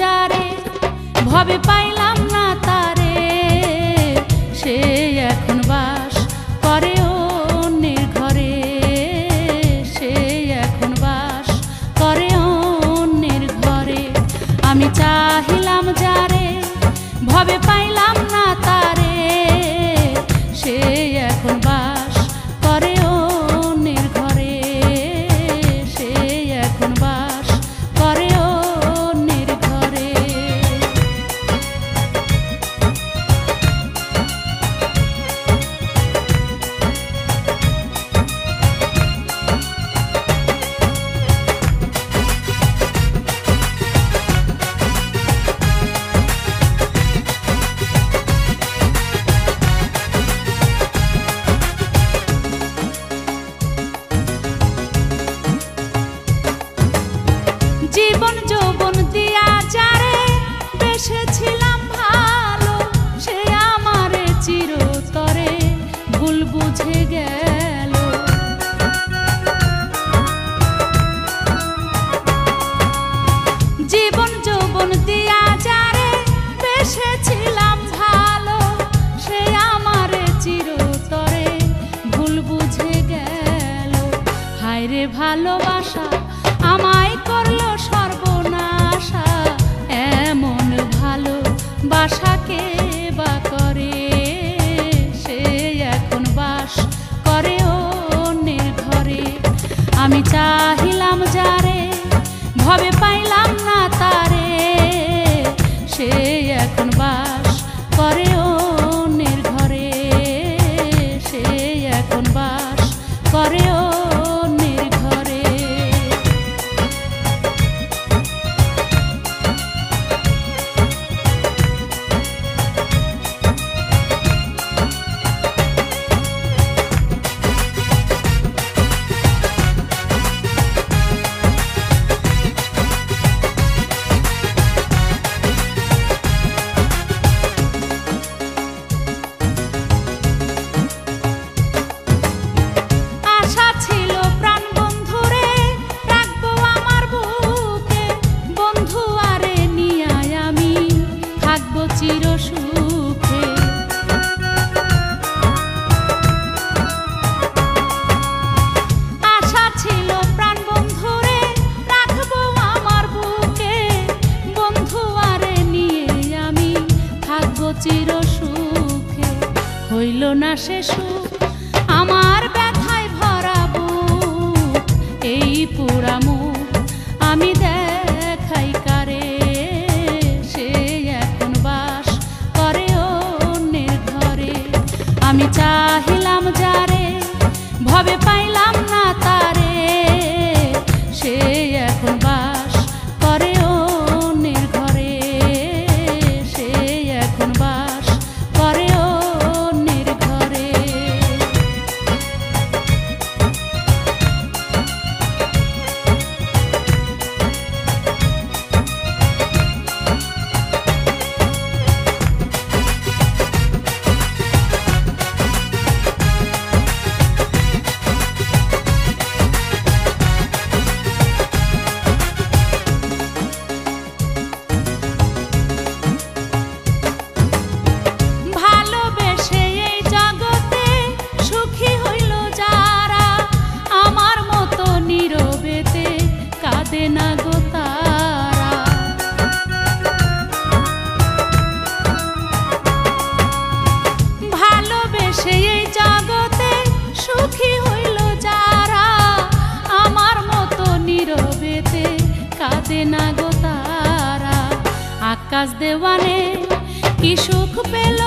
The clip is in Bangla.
যারে ভবে পাইলাম না তারে, সে এখন বাস করে অন্যের ঘরে, সে এখন বাস করে অন্যের ঘরে। আমি চাহিলাম যারে ভবে পাইলাম না তারে, সে এখন বাস করে অন্যের ঘরে, সে এখন বাস করে অন্যের ঘরে। জীবন যৌবন দিয়া যারে বেসেছিলাম ভালো, সে আমারে চিরতরে ভুল বুঝে গেল। জীবন যৌবন দিয়া যারে বেসেছিলাম ভালো, সে আমারে চিরতরে ভুল বুঝে গেল। হায় রে ভালোবাসা আমায় করলো সর্বনাশা, এমন ভালো বাসাকে বা করে, সে এখন বাস করে অন্যের ঘরে। আমি চাহিলাম যারে ভবে পাইলাম না তারে, সে এখন বাস করে অন্যের ঘরে, সে এখন বাস করে অন্যের ঘরে। চির সুখে আশা ছিল প্রাণ বন্ধুরে রাখবো আমার বুকে, বন্ধু আরে নিয়ে আমি থাকবো চির সুখে। হইল না সে সুখ আমার ব্যথায় ভরা বুক, এই পুরা মুখ আমি দেখাই কারে, আমি চাহিলাম যারে ভবে পাইলাম না তারে, সে এখন বাস করে অন্যের ঘরে, সে এখন বাস করে অন্যের ঘরে। না গো তারা ভালোবেসে এই জগতে সুখী হইল যারা, আমার মতো নীরবেতে কাঁদে না গো তারা। আকাশ দেওয়ানে কি সুখ পেল